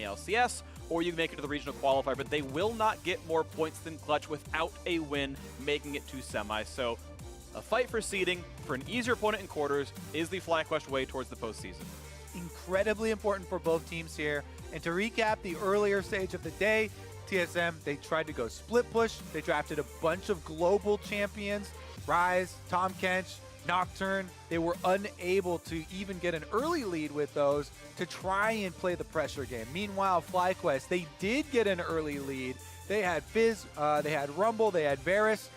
LCS, or you make it to the regional qualifier, but they will not get more points than Clutch without a win, making it to semi. So a fight for seeding for an easier opponent in quarters is the FlyQuest way towards the postseason. Incredibly important for both teams here. And to recap the earlier stage of the day, TSM, they tried to go split push. They drafted a bunch of global champions, Ryze, Tahm Kench, Nocturne. They were unable to even get an early lead with those to try and play the pressure game. Meanwhile, FlyQuest, they did get an early lead. They had Fizz, they had Rumble, they had Varus.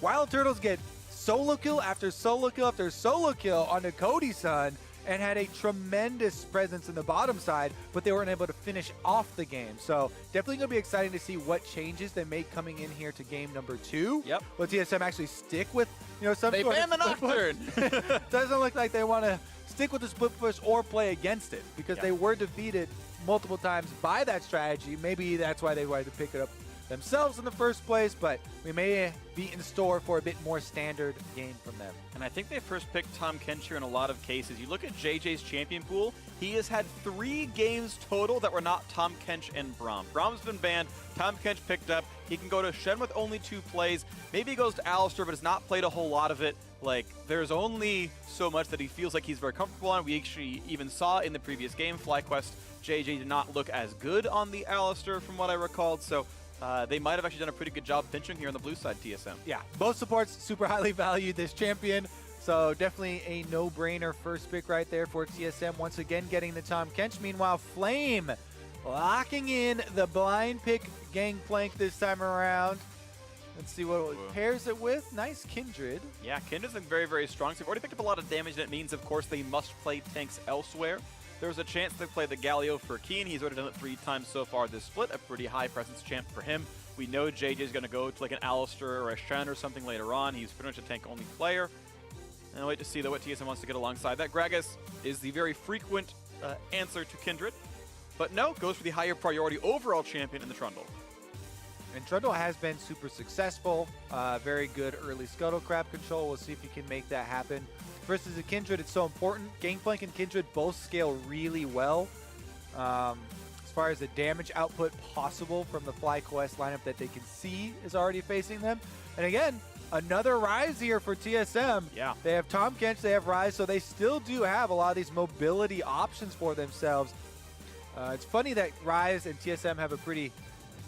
Wild Turtles get solo kill after solo kill after solo kill on the Cody-san and had a tremendous presence in the bottom side, but they weren't able to finish off the game. So definitely going to be exciting to see what changes they make coming in here to game number 2. Yep. Will TSM actually stick with, some they sort ban of the Nocturne. Doesn't look like they want to stick with the split push or play against it because they were defeated multiple times by that strategy. Maybe that's why they wanted to pick it up themselves in the first place, but we may be in store for a bit more standard game from them. And I think they first picked Tahm Kench here in a lot of cases. You look at JJ's champion pool, he has had 3 games total that were not Tahm Kench and Braum. Braum's been banned, Tahm Kench picked up, he can go to Shen with only 2 plays, maybe he goes to Alistar but has not played a whole lot of it. Like, there's only so much that he feels like he's very comfortable on. We actually even saw in the previous game, FlyQuest, JJ did not look as good on the Alistar from what I recalled, so they might have actually done a pretty good job pinching here on the blue side, TSM. Yeah, both supports super highly valued this champion, so definitely a no-brainer first pick right there for TSM. Once again, getting the Tahm Kench. Meanwhile, Flame locking in the blind pick Gangplank this time around. Let's see what it pairs it with. Nice Kindred. Yeah, Kindred's been very, very strong. So they've already picked up a lot of damage, and it means, of course, they must play tanks elsewhere. There's a chance to play the Galio for Keen. He's already done it 3 times so far this split. A pretty high presence champ for him. We know JJ's going to go to like an Alistar or a Shen or something later on. He's pretty much a tank-only player. And I'll wait to see though what TSM wants to get alongside that. Gragas is the very frequent answer to Kindred. But no, goes for the higher priority overall champion in the Trundle. And Trundle has been super successful. Very good early Scuttle Crab control. We'll see if he can make that happen. Versus a Kindred, it's so important. Gangplank and Kindred both scale really well. As far as the damage output possible from the FlyQuest lineup that they can see is already facing them. And again, another Ryze here for TSM. Yeah. They have Tahm Kench, they have Ryze, so they still do have a lot of these mobility options for themselves. It's funny that Ryze and TSM have a pretty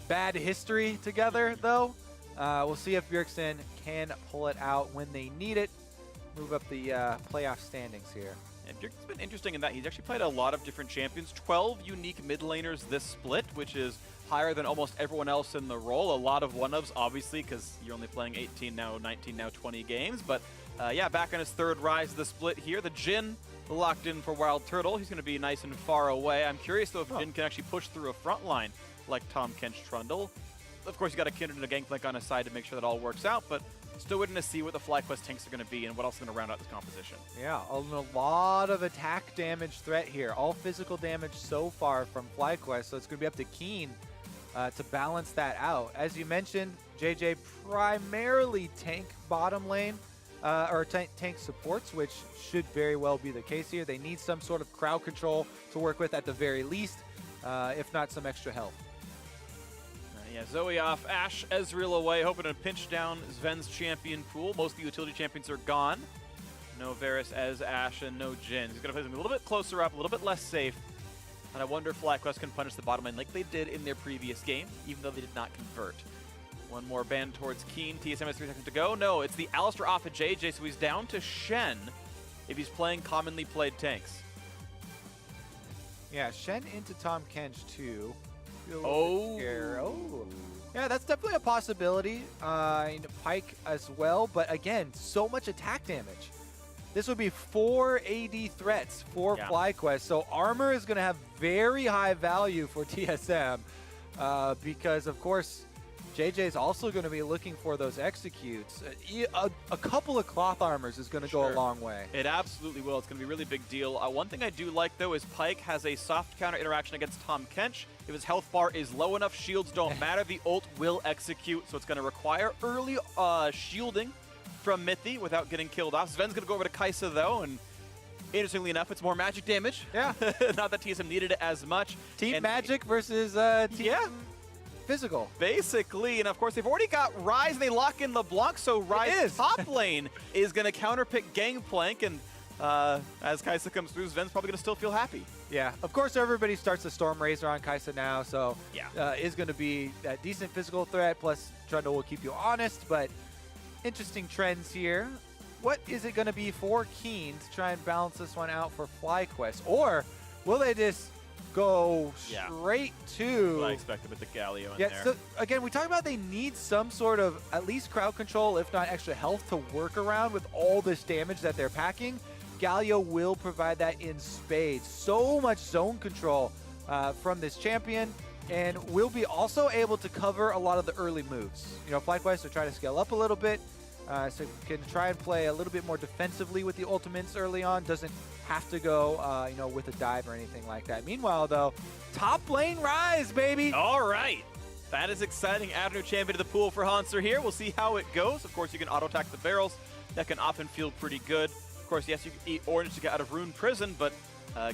bad history together, though. We'll see if Bjergsen can pull it out when they need it. Move up the playoff standings here. And Bjergsen's been interesting in that he's actually played a lot of different champions. 12 unique mid laners this split, which is higher than almost everyone else in the role. A lot of one-ofs, obviously, because you're only playing 18 now, 19 now, 20 games. But yeah, back on his 3rd Rise of the split here. The Jhin locked in for Wild Turtle. He's going to be nice and far away. I'm curious, though, if Jhin can actually push through a front line like Tahm Kench Trundle. Of course, you got a Kindred and a Gangplank on his side to make sure that all works out, but still waiting to see what the FlyQuest tanks are going to be and what else is going to round out this composition. Yeah, a lot of attack damage threat here. All physical damage so far from FlyQuest, so it's going to be up to Keen to balance that out. As you mentioned, JJ primarily tank bottom lane, or tank supports, which should very well be the case here. They need some sort of crowd control to work with at the very least, if not some extra health. Yeah, Zoe off, Ashe, Ezreal away, hoping to pinch down Sven's champion pool. Most of the utility champions are gone. No Varus as Ashe and no Jhin. He's going to play them a little bit closer up, a little bit less safe. And I wonder if FlyQuest can punish the bottom lane like they did in their previous game, even though they did not convert. One more ban towards Keen. TSM has 3 seconds to go. No, it's the Alistar off of JJ, so he's down to Shen if he's playing commonly played tanks. Yeah, Shen into Tahm Kench too. Oh. Yeah, that's definitely a possibility. Pyke as well, but again, so much attack damage. This would be 4 AD threats for FlyQuest, so armor is going to have very high value for TSM because, of course, JJ is also going to be looking for those executes. A couple of cloth armors is going to go a long way. It absolutely will. It's going to be a really big deal. One thing I do like, though, is Pyke has a soft counter interaction against Tahm Kench. If his health bar is low enough, shields don't matter. The ult will execute, so it's going to require early shielding from Mithy without getting killed off. Sven's going to go over to Kai'Sa, though, and Interestingly enough, it's more magic damage. Yeah. Not that TSM needed it as much. Team And Magic versus Team Physical. basically, and of course, they've already got Ryze, and they lock in LeBlanc, so Ryze's top lane is going to counterpick Gangplank, and as Kai'Sa comes through, Sven's probably going to still feel happy. Yeah, of course, everybody starts the Storm Razor on Kai'Sa now, so Yeah. is going to be that decent physical threat, plus Trundle will keep you honest, but interesting trends here. What is it going to be for Keen to try and balance this one out for FlyQuest? Or will they just go straight to... What I expected with the Galio in yeah, there. so again, we talked about they need some sort of at least crowd control, if not extra health, to work around with all this damage that they're packing. Galio will provide that in spades. So much zone control from this champion, and will be also able to cover a lot of the early moves. You know, FlyQuest are trying to scale up a little bit, so can try and play a little bit more defensively with the ultimates early on. Doesn't have to go, you know, with a dive or anything like that. Meanwhile, though, top lane Ryze, baby. All right. That is exciting. Add a new champion to the pool for Hanser here. We'll see how it goes. Of course, you can auto-attack the barrels. That can often feel pretty good. Of course, yes, you can eat orange to get out of Rune Prison, but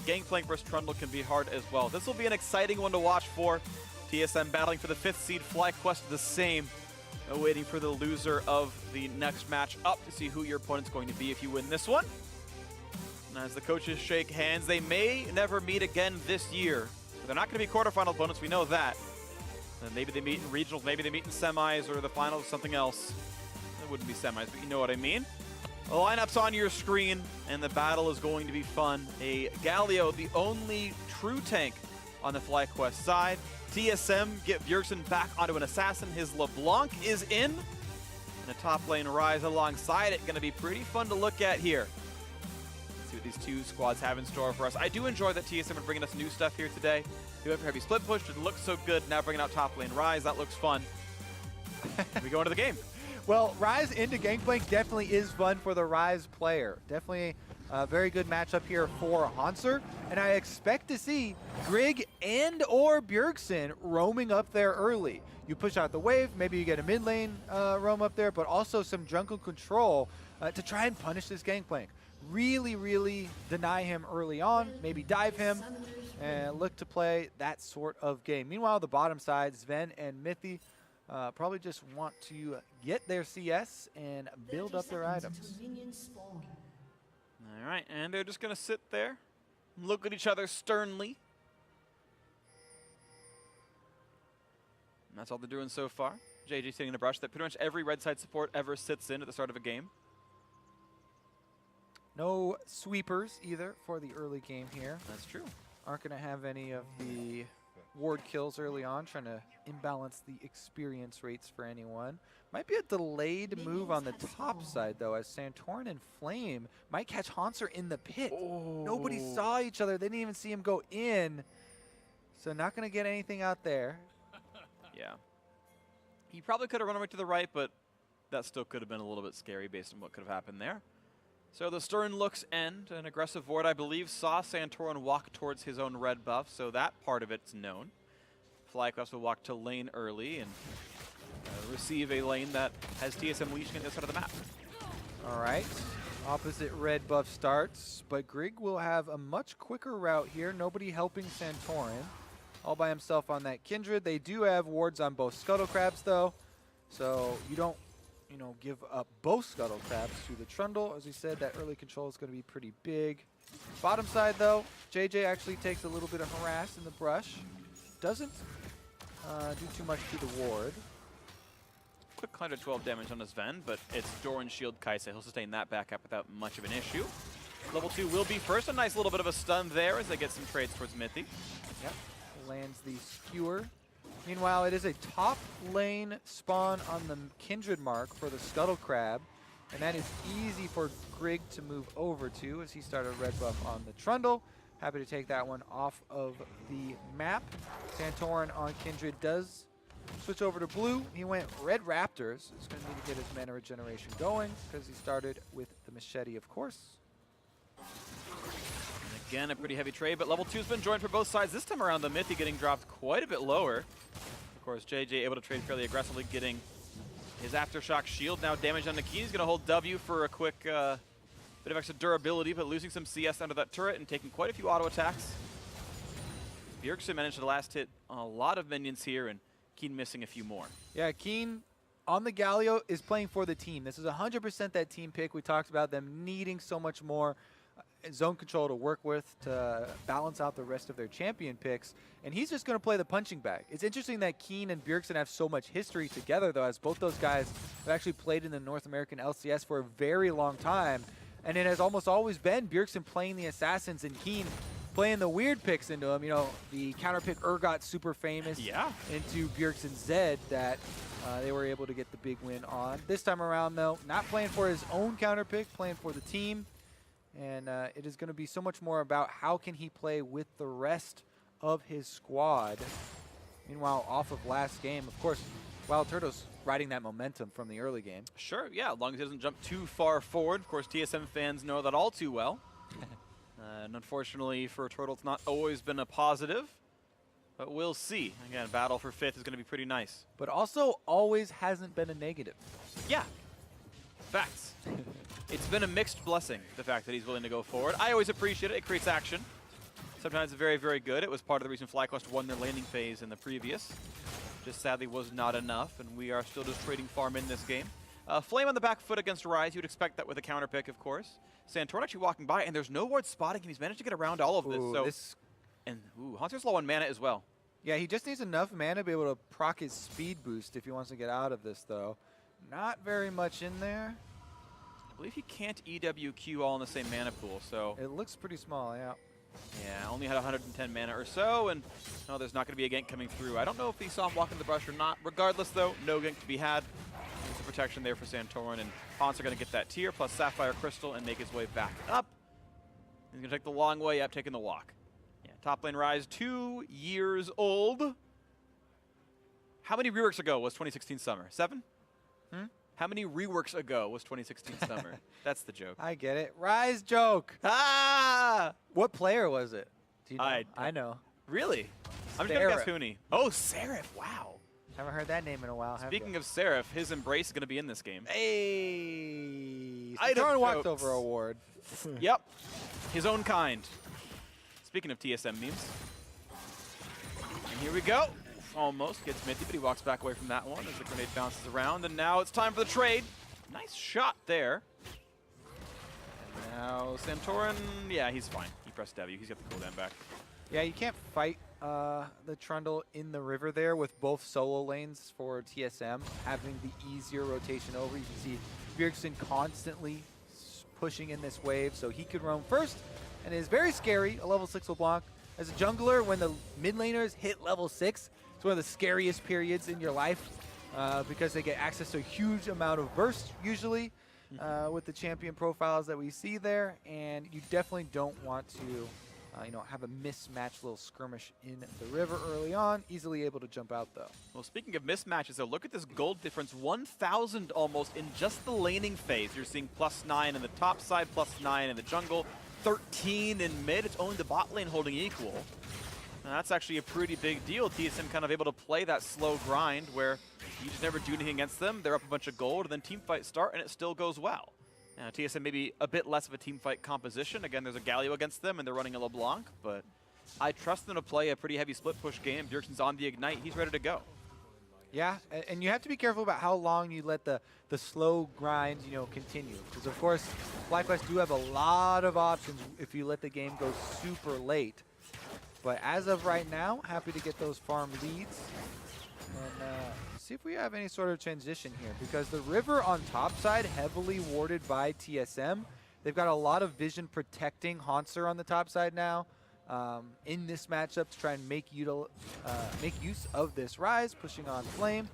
Gangplank versus Trundle can be hard as well. This will be an exciting one to watch for. TSM battling for the 5th seed, FlyQuest the same. Waiting for the loser of the next match up to see who your opponent's going to be if you win this one. And as the coaches shake hands, they may never meet again this year. They're not going to be quarterfinal opponents, we know that. And maybe they meet in regionals, maybe they meet in semis or the finals, something else. It wouldn't be semis, but you know what I mean. The lineup's on your screen, and the battle is going to be fun. A Galio, the only true tank on the FlyQuest side. TSM get Bjergsen back onto an assassin. His LeBlanc is in. And a top lane Ryze alongside it. Going to be pretty fun to look at here. Let's see what these two squads have in store for us. I do enjoy that TSM are bringing us new stuff here today. They went for heavy split push. It looks so good. Now bringing out top lane Ryze. That looks fun. We go into the game. Well, Ryze into Gangplank definitely is fun for the Ryze player. Definitely a very good matchup here for Hanser. And I expect to see Grig and or Bjergsen roaming up there early. You push out the wave, maybe you get a mid lane roam up there, but also some jungle control to try and punish this Gangplank. Really, really deny him early on, maybe dive him, and look to play that sort of game. Meanwhile, the bottom side, Sven and Mithy probably just want to get their CS and build up their items. All right, and they're just going to sit there, look at each other sternly. And that's all they're doing so far. JJ sitting in a brush that pretty much every red side support ever sits in at the start of a game. No sweepers either for the early game here. That's true. Aren't going to have any of the ward kills early on, trying to imbalance the experience rates for anyone. Might be a delayed move on the top side, though, as Santorin and Flame might catch Hanser in the pit. Oh. Nobody saw each other. They didn't even see him go in. So not going to get anything out there. Yeah. He probably could have run away to the right, but that still could have been a little bit scary based on what could have happened there. So the stern looks end. An aggressive ward, I believe, saw Santorin walk towards his own red buff, so that part of it's known. FlyQuest will walk to lane early and receive a lane that has TSM leashing at this side of the map. All right. Opposite red buff starts, but Grig will have a much quicker route here. Nobody helping Santorin. All by himself on that Kindred. They do have wards on both Scuttle Crabs, though, so you don't, you know, give up both Scuttle Crabs to the Trundle. As we said, that early control is going to be pretty big. Bottom side, though, JJ actually takes a little bit of harass in the brush. Doesn't do too much to the ward. Quick 112 damage on his Ven, but it's Doran Shield Kai'Sa. He'll sustain that back up without much of an issue. Level 2 will be first. A nice little bit of a stun there as they get some trades towards Mithy. Yep, lands the skewer. Meanwhile, it is a top lane spawn on the Kindred mark for the Scuttle Crab, and that is easy for Grig to move over to as he started red buff on the Trundle. Happy to take that one off of the map. Santorin on Kindred does switch over to blue. He went red Raptors. He's going to need to get his mana regeneration going because he started with the machete, of course. And again, a pretty heavy trade, but level 2's been joined for both sides. This time around, the Mithy getting dropped quite a bit lower. Of course, JJ able to trade fairly aggressively, getting his Aftershock shield now damaged on the key. He's going to hold W for a quick Bit of extra durability, but losing some CS under that turret and taking quite a few auto attacks. Bjergsen managed to last hit a lot of minions here, and Keen missing a few more. Yeah, Keen on the Galio is playing for the team. This is 100% that team pick. We talked about them needing so much more zone control to work with to balance out the rest of their champion picks, and he's just going to play the punching bag. It's interesting that Keen and Bjergsen have so much history together, though, as both those guys have actually played in the North American LCS for a very long time, and it has almost always been Bjergsen playing the assassins and Keen playing the weird picks into him. You know, the counter pick Urgot, super famous, into Bjergsen's Zed that they were able to get the big win on. This time around, though, not playing for his own counter pick, playing for the team. And it is going to be so much more about how can he play with the rest of his squad. Meanwhile, off of last game, of course, Wild Turtle's riding that momentum from the early game. Sure, yeah, as long as he doesn't jump too far forward. Of course, TSM fans know that all too well. And unfortunately for Turtle, it's not always been a positive. But we'll see. Again, battle for 5th is going to be pretty nice. But also always hasn't been a negative. Yeah, facts. It's been a mixed blessing, the fact that he's willing to go forward. I always appreciate it. It creates action. Sometimes it's very, very good. It was part of the reason FlyQuest won their laning phase in the previous. Just sadly was not enough, and we are still just trading farm in this game. Flame on the back foot against Rise. You'd expect that with a counter pick, of course. Santorin actually walking by, and there's no ward spotting him. He's managed to get around all of this. And Haunter's low on mana as well. Yeah, he just needs enough mana to be able to proc his speed boost if he wants to get out of this, though. Not very much in there. I believe he can't EWQ all in the same mana pool, so... It looks pretty small, yeah. Yeah, only had 110 mana or so, and no, there's not going to be a gank coming through. I don't know if he saw him walk in the brush or not. Regardless, though, no gank to be had. There's the protection there for Santorin, and Hans are going to get that tier, plus Sapphire Crystal, and make his way back up. He's going to take the long way up, taking the walk. Yeah, top lane Rise, 2 years old. How many reworks ago was 2016 Summer? 7? How many reworks ago was 2016 Summer? That's the joke. I get it. Rise joke. Ah! What player was it? Do you know? I know. Really? I'm just going to guess Huni. Oh, Seraph. Wow. Haven't heard that name in a while. Speaking of Seraph, his Embrace is going to be in this game. Hey! Item walked over award. Yep. His own kind. Speaking of TSM memes. And here we go. Almost gets Mithy, but he walks back away from that one as the grenade bounces around. And now it's time for the trade. Nice shot there. And now Santorin, yeah, he's fine. He pressed W. He's got the cooldown back. Yeah, you can't fight the Trundle in the river there with both solo lanes for TSM having the easier rotation over. You can see Bjergsen constantly pushing in this wave, so he could roam first. And it is very scary, a level 6 LeBlanc. As a jungler, when the mid laners hit level 6, it's one of the scariest periods in your life because they get access to a huge amount of burst, usually, with the champion profiles that we see there. And you definitely don't want to have a mismatched little skirmish in the river early on. Easily able to jump out, though. Well, speaking of mismatches, though, look at this gold difference. 1,000 almost in just the laning phase. You're seeing +9 in the top side, +9 in the jungle, 13 in mid. It's only the bot lane holding equal. Now, that's actually a pretty big deal. TSM kind of able to play that slow grind where you just never do anything against them. They're up a bunch of gold, and then team fights start, and it still goes well. Now, TSM maybe a bit less of a team fight composition. Again, there's a Galio against them, and they're running a LeBlanc, but I trust them to play a pretty heavy split push game. Bjergsen's on the Ignite. He's ready to go. Yeah, and you have to be careful about how long you let the slow grind, continue. Because, of course, FlyQuest do have a lot of options if you let the game go super late. But as of right now, happy to get those farm leads. And see if we have any sort of transition here. Because the river on top side, heavily warded by TSM. They've got a lot of vision protecting Haunter on the top side now. In this matchup to try and make use of this Rise, pushing on Flame,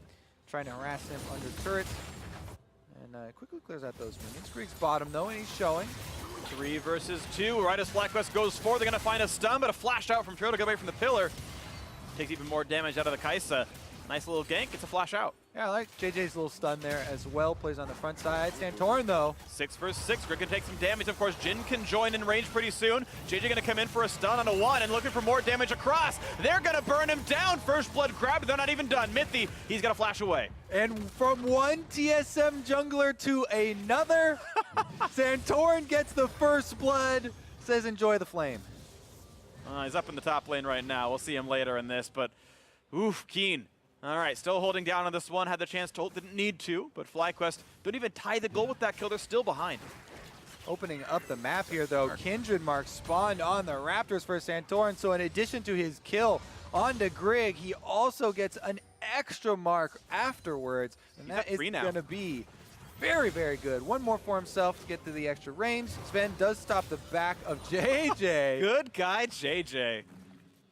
trying to harass him under turrets. And quickly clears out those minions. Greek's bottom though, and he's showing. 3 versus 2. Right as FlyQuest goes forward, they're going to find a stun, but a flash out from Turtle to get away from the pillar. Takes even more damage out of the Kaisa. Nice little gank. It's a flash out. Yeah, I like JJ's little stun there as well. Plays on the front side. Santorin, though. 6 versus 6. Grig can take some damage. Of course, Jin can join in range pretty soon. JJ going to come in for a stun on a 1 and looking for more damage across. They're going to burn him down. First blood grab. They're not even done. Mithy, he's going to flash away. And from one TSM jungler to another, Santorin gets the first blood. Says enjoy the flame. He's up in the top lane right now. We'll see him later in this, but oof, Keen. All right, still holding down on this one. Had the chance to hold, didn't need to, but FlyQuest don't even tie the goal with that kill. They're still behind. Opening up the map here, though, Kindred Mark spawned on the Raptors for Santorin, so in addition to his kill onto Grig, he also gets an extra mark afterwards, and that is going to be very, very good. One more for himself to get to the extra range. Sven does stop the back of JJ. Good guy, JJ.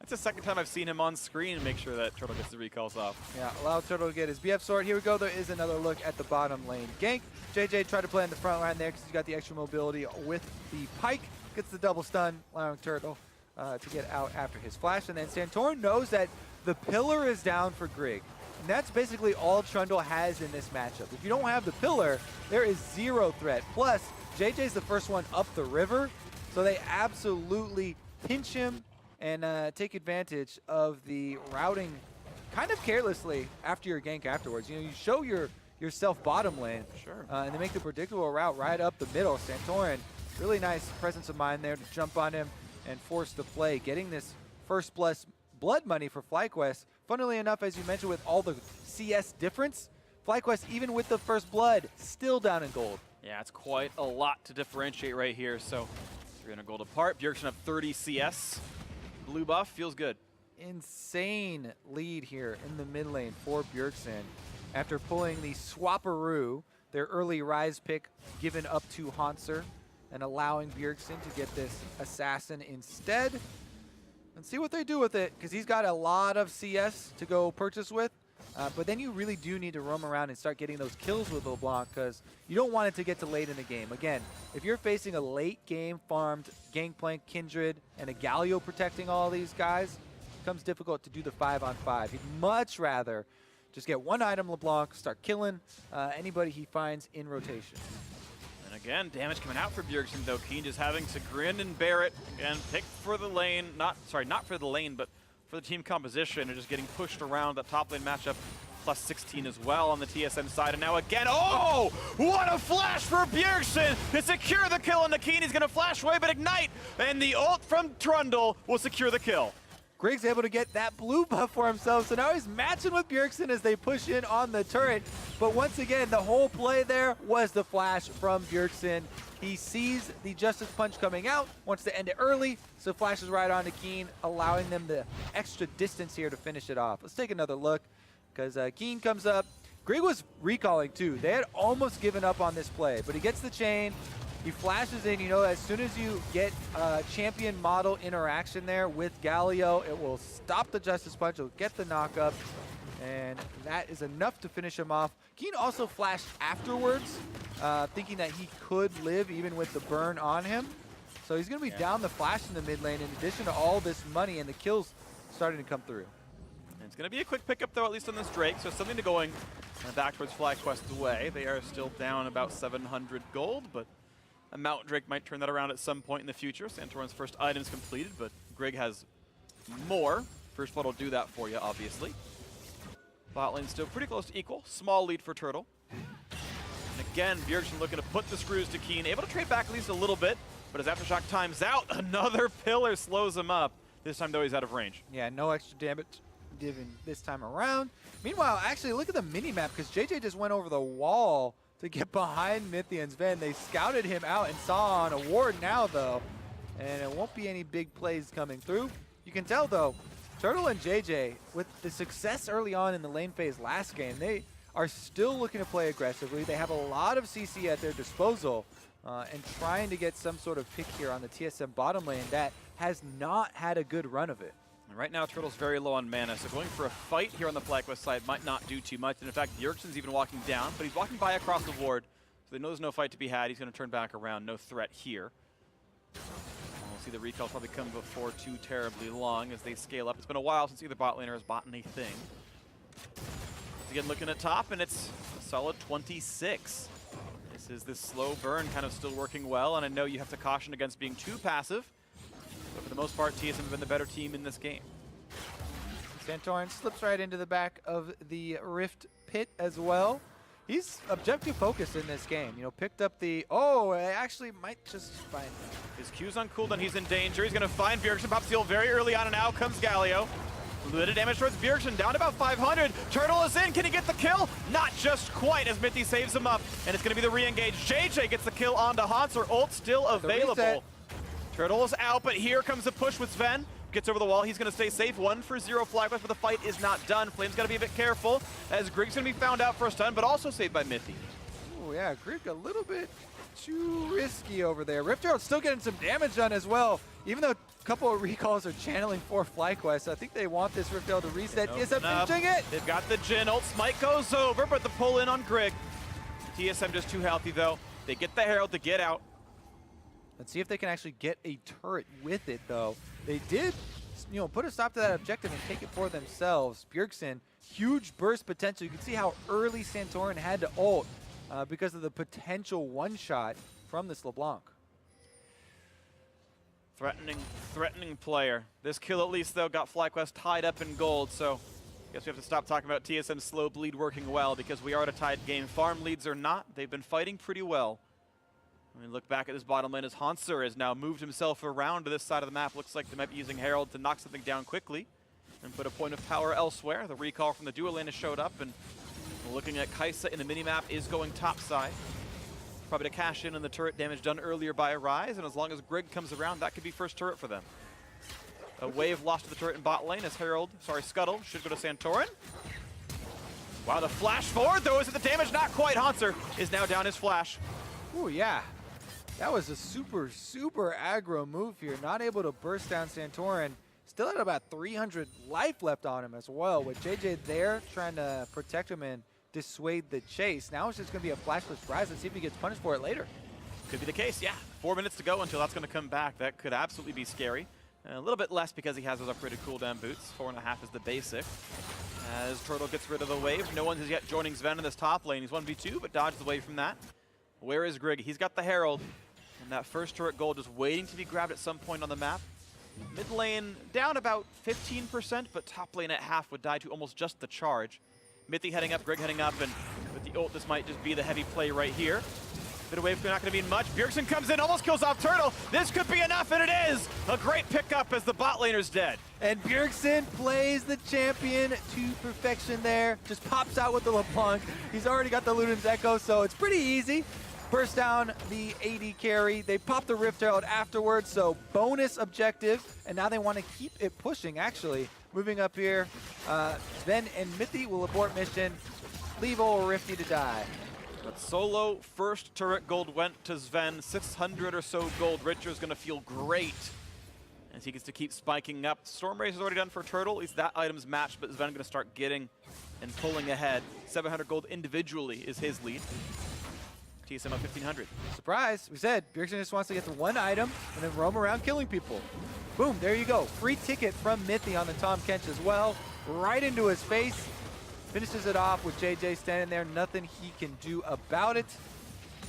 That's the second time I've seen him on screen and make sure that Turtle gets the recalls off. Yeah, allow Turtle to get his BF sword. Here we go. There is another look at the bottom lane gank. JJ tried to play in the front line there because he's got the extra mobility with the pike. Gets the double stun, allowing Turtle to get out after his flash. And then Santorin knows that the pillar is down for Grig. And that's basically all Trundle has in this matchup. If you don't have the pillar, there is zero threat. Plus, JJ's the first one up the river, so they absolutely pinch him and take advantage of the routing kind of carelessly after your gank afterwards. You know, you show yourself bottom lane, sure, and they make the predictable route right up the middle. Santorin, really nice presence of mind there to jump on him and force the play, getting this first plus blood money for FlyQuest. Funnily enough, as you mentioned, with all the CS difference, FlyQuest, even with the first blood, still down in gold. Yeah, it's quite a lot to differentiate right here. So 300 gold apart. Bjergsen up 30 CS. Blue buff feels good. Insane lead here in the mid lane for Bjergsen after pulling the Swapperoo, their early Rise pick, given up to Hanser, and allowing Bjergsen to get this assassin instead. And see what they do with it, because he's got a lot of CS to go purchase with. But then you really do need to roam around and start getting those kills with LeBlanc, because you don't want it to get to late in the game. Again, if you're facing a late game farmed Gangplank, Kindred, and a Galio protecting all these guys, it becomes difficult to do the 5-on-5. He'd much rather just get one item LeBlanc, start killing anybody he finds in rotation. And again, damage coming out for Bjergsen, though. Keen just having to grin and bear it and pick for the lane. Not for the lane, but for the team composition, and just getting pushed around. That top lane matchup plus 16 as well on the TSM side. And now again, oh, what a flash for Bjergsen to secure the kill on the Keen. He's going to flash away, but ignite, and the ult from Trundle will secure the kill. Grig's able to get that blue buff for himself, so now he's matching with Bjergsen as they push in on the turret. But once again, the whole play there was the flash from Bjergsen. He sees the Justice Punch coming out, wants to end it early, so flashes right on to Keen, allowing them the extra distance here to finish it off. Let's take another look, because Keen comes up. Grig was recalling too. They had almost given up on this play, but he gets the chain. He flashes in. You know, as soon as you get champion model interaction there with Galio, it will stop the Justice Punch. It'll get the knock up, and that is enough to finish him off. Keen also flashed afterwards, thinking that he could live even with the burn on him. So he's going to be down the flash in the mid lane in addition to all this money, and the kills starting to come through. And it's going to be a quick pickup, though, at least on this Drake. So something to going back towards FlyQuest's way. They are still down about 700 gold, but a Mount Drake might turn that around at some point in the future. Santorin's first item's completed, but Grig has more. First blood will do that for you, obviously. Bot lane still pretty close to equal. Small lead for Turtle. And again, Bjergsen looking to put the screws to Keen. Able to trade back at least a little bit, but as Aftershock times out, another pillar slows him up. This time, though, he's out of range. Yeah, no extra damage given this time around. Meanwhile, actually, look at the mini-map, because JJ just went over the wall to get behind Mithy and Sven. They scouted him out and saw on a ward now, though, and it won't be any big plays coming through. You can tell, though, Turtle and JJ, with the success early on in the lane phase last game, they are still looking to play aggressively. They have a lot of CC at their disposal and trying to get some sort of pick here on the TSM bottom lane that has not had a good run of it. And right now, Turtle's very low on mana, so going for a fight here on the FlyQuest side might not do too much. And in fact, Bjergsen's even walking down, but he's walking by across the ward, so they know there's no fight to be had. He's going to turn back around, no threat here. We'll see the recall probably come before too terribly long as they scale up. It's been a while since either bot laner has bought anything. Again, looking at top, and it's a solid 26. This is this slow burn kind of still working well, and I know you have to caution against being too passive, but for the most part, TSM have been the better team in this game. Santorin slips right into the back of the Rift pit as well. He's objective focused in this game. You know, picked up the, oh, I actually might just find him. His Q's on cooldown, he's in danger. He's gonna find Bjergsen, pop steal very early on, and out comes Galio. A little bit of damage towards Bjergsen, down to about 500. Turtle is in, can he get the kill? Not just quite, as Mithy saves him up, and it's gonna be the re-engage. JJ gets the kill onto Hanser, ult still available. Turtle is out, but here comes the push with Sven. Gets over the wall, he's gonna stay safe. 1-0 FlyQuest, but the fight is not done. Flame's gotta be a bit careful, as Grig's gonna be found out for a stun, but also saved by Mithy. Oh yeah, Grig a little bit too risky over there. Rift Herald's still getting some damage done as well. Even though a couple of recalls are channeling for FlyQuest, I think they want this Rift Herald to reset. TSM finishing it! They've got the Jhin ult. Smite goes over, but the pull in on Grig. TSM just too healthy though. They get the Herald to get out. Let's see if they can actually get a turret with it though. They did, you know, put a stop to that objective and take it for themselves. Bjergsen, huge burst potential. You can see how early Santorin had to ult because of the potential one-shot from this LeBlanc. Threatening player. This kill at least though got FlyQuest tied up in gold, so I guess we have to stop talking about TSM's slow bleed working well because we are at a tied game. Farm leads or not, they've been fighting pretty well. When we look back at this bottom lane as Hanser has now moved himself around to this side of the map. Looks like they might be using Herald to knock something down quickly and put a point of power elsewhere. The recall from the dual lane has showed up, and looking at Kai'Sa in the minimap is going topside. Probably to cash in on the turret damage done earlier by Arise, and as long as Grig comes around, that could be first turret for them. A wave lost to the turret in bot lane as Scuttle should go to Santorin. Wow, the flash forward though, is it the damage? Not quite. Hanser is now down his flash. Oh yeah. That was a super aggro move here. Not able to burst down Santorin. Still had about 300 life left on him as well. With JJ there trying to protect him and dissuade the chase. Now it's just going to be a flashless Rise. Let's see if he gets punished for it later. Could be the case, yeah. 4 minutes to go until that's going to come back. That could absolutely be scary. A little bit less because he has those upgraded cooldown boots. 4.5 is the basic. As Turtle gets rid of the wave, no one is yet joining Sven in this top lane. He's 1v2, but dodged away from that. Where is Grig? He's got the Herald. And that first turret gold just waiting to be grabbed at some point on the map. Mid lane down about 15%, but top lane at half would die to almost just the charge. Mithy heading up, Grig heading up, and with the ult, this might just be the heavy play right here. Bit of wave not going to mean much. Bjergsen comes in, almost kills off Turtle. This could be enough, and it is! A great pickup as the bot laner's dead. And Bjergsen plays the champion to perfection there. Just pops out with the LeBlanc. He's already got the Luden's Echo, so it's pretty easy. Burst down the AD carry. They pop the Rift Herald afterwards, so bonus objective. And now they want to keep it pushing, actually. Moving up here, Sven and Mithy will abort mission. Leave old Rifty to die. But solo first turret gold went to Sven. 600 or so gold. Richard's going to feel great as he gets to keep spiking up. Storm Race is already done for Turtle. At least that item's matched, but Sven going to start getting and pulling ahead. 700 gold individually is his lead. TSM up 1,500. Surprise, we said Bjergsen just wants to get the one item and then roam around killing people. Boom, there you go. Free ticket from Mithy on the Tom Kench as well. Right into his face. Finishes it off with JJ standing there. Nothing he can do about it.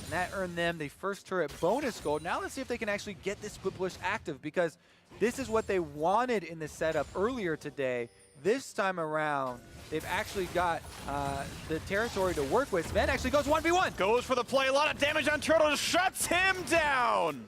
And that earned them the first turret bonus gold. Now let's see if they can actually get this split push active, because this is what they wanted in the setup earlier today. This time around, they've actually got the territory to work with. Sven actually goes 1v1. Goes for the play. A lot of damage on Turtle. Just shuts him down.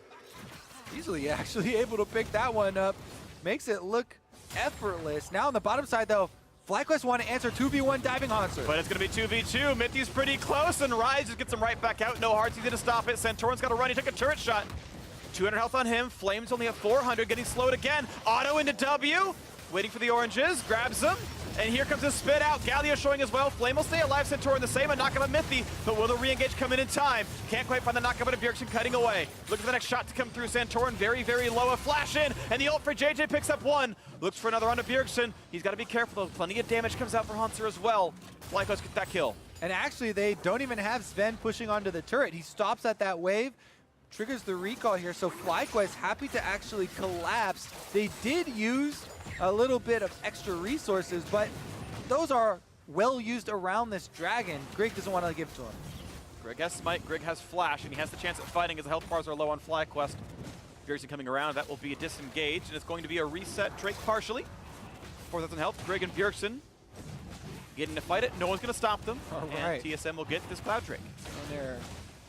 Easily actually able to pick that one up. Makes it look effortless. Now on the bottom side, though, FlyQuest want to answer 2v1 diving Hanser. But it's going to be 2v2. Mithy's pretty close, and Rise just gets him right back out. No hearts easy to stop it. Santorin's got to run. He took a turret shot. 200 health on him. Flames only at 400, getting slowed again. Auto into W. Waiting for the oranges, grabs them, and here comes his spit out. Galio showing as well. Flame will stay alive. Santorin the same, a knockup of Mithy, but will the re-engage come in time? Can't quite find the knockup of Bjergsen cutting away. Looking for the next shot to come through. Santorin very low. A flash in, and the ult for JJ picks up one. Looks for another onto Bjergsen. He's got to be careful though. Plenty of damage comes out for Hanser as well. FlyQuest get that kill. And actually, they don't even have Sven pushing onto the turret. He stops at that wave, triggers the recall here, so FlyQuest happy to actually collapse. They did use a little bit of extra resources, but those are well used around this dragon. Greg doesn't want to give it to him. Greg has Smite, Greg has Flash, and he has the chance at fighting as the health bars are low on FlyQuest. Bjergsen coming around, that will be a disengage, and it's going to be a reset. Drake partially. 4,000 health, Greg and Bjergsen getting to fight it. No one's going to stop them. All and right. TSM will get this Cloud Drake. And they're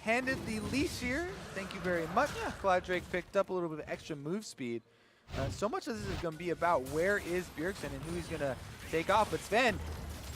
handed the leash here. Thank you very much. Cloud Drake picked up a little bit of extra move speed. So much of this is going to be about where is Bjergsen and who he's going to take off. But Sven